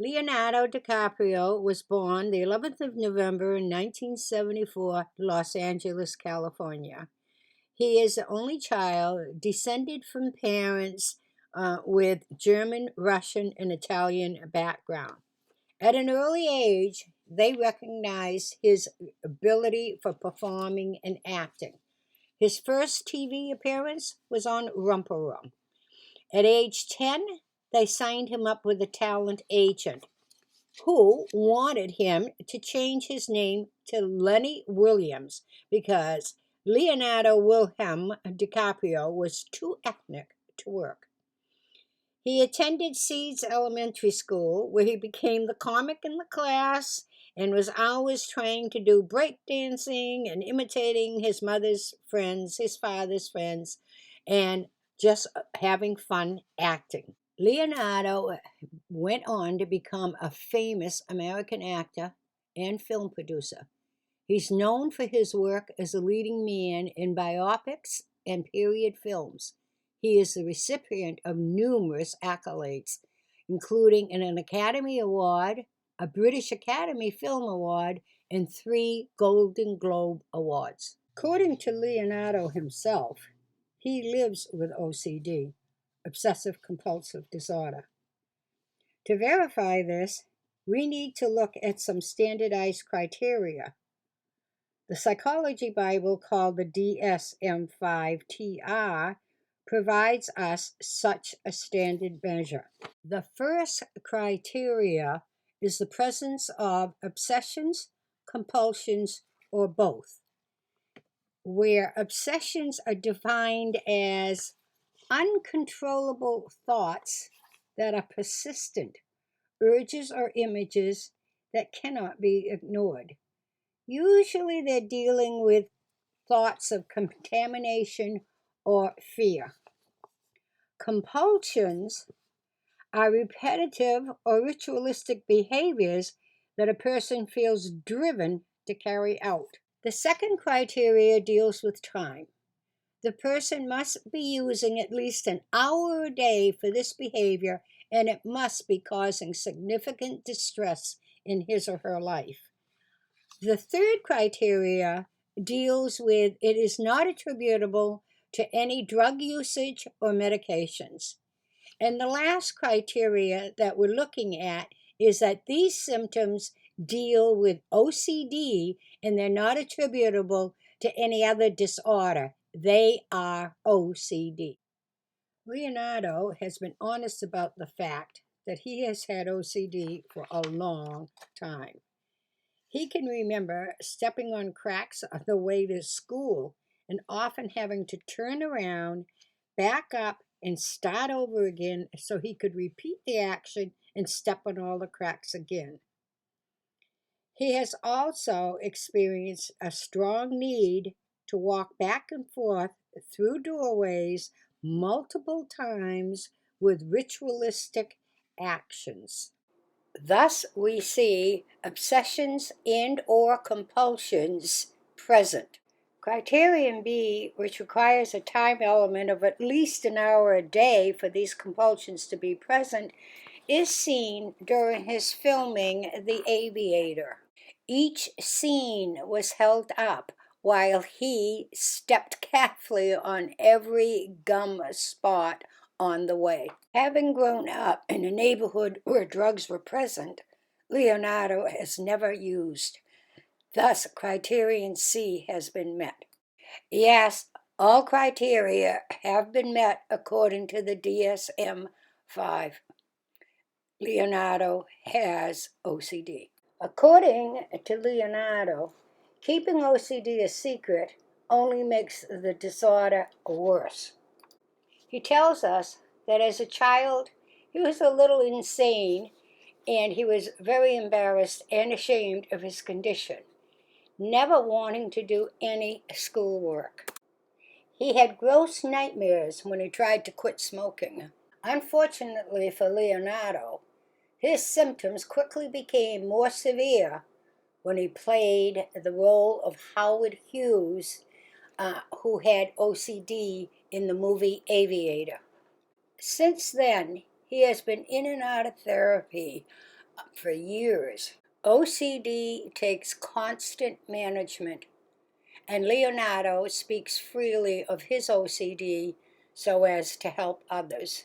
Leonardo DiCaprio was born the 11th of November in 1974, Los Angeles, California. He is the only child descended from parents with German, Russian, and Italian background. At an early age, they recognized his ability for performing and acting. His first TV appearance was on Romper Room. At age 10, they signed him up with a talent agent who wanted him to change his name to Lenny Williams because Leonardo Wilhelm DiCaprio was too ethnic to work. He attended Seeds Elementary School, where he became the comic in the class and was always trying to do breakdancing and imitating his mother's friends, his father's friends, and just having fun acting. Leonardo went on to become a famous American actor and film producer. He's known for his work as a leading man in biopics and period films. He is the recipient of numerous accolades, including an Academy Award, a British Academy Film Award, and 3 Golden Globe Awards. According to Leonardo himself, he lives with OCD, obsessive compulsive disorder. To verify this, we need to look at some standardized criteria. The Psychology Bible, called the DSM-5 provides us such a standard measure. The first criteria is the presence of obsessions, compulsions, or both, where obsessions are defined as uncontrollable thoughts that are persistent, urges or images that cannot be ignored. Usually they're dealing with thoughts of contamination or fear. Compulsions are repetitive or ritualistic behaviors that a person feels driven to carry out. The second criteria deals with time. The person must be using at least an hour a day for this behavior, and it must be causing significant distress in his or her life. The third criteria deals with it is not attributable to any drug usage or medications. And the last criteria that we're looking at is that these symptoms deal with OCD and they're not attributable to any other disorder. They are OCD. Leonardo has been honest about the fact that he has had OCD for a long time. He can remember stepping on cracks on the way to school and often having to turn around, back up, and start over again so he could repeat the action and step on all the cracks again. He has also experienced a strong need to walk back and forth through doorways multiple times with ritualistic actions. Thus, we see obsessions and or compulsions present. Criterion B, which requires a time element of at least an hour a day for these compulsions to be present, is seen during his filming The Aviator. Each scene was held up while he stepped carefully on every gum spot on the way. Having grown up in a neighborhood where drugs were present, Leonardo has never used. Thus, criterion C has been met. Yes, all criteria have been met according to the DSM-5. Leonardo has OCD. According to Leonardo, keeping OCD a secret only makes the disorder worse. He tells us that as a child, he was a little insane and he was very embarrassed and ashamed of his condition, never wanting to do any schoolwork. He had gross nightmares when he tried to quit smoking. Unfortunately for Leonardo, his symptoms quickly became more severe when he played the role of Howard Hughes, who had OCD in the movie Aviator. Since then, he has been in and out of therapy for years. OCD takes constant management, and Leonardo speaks freely of his OCD so as to help others.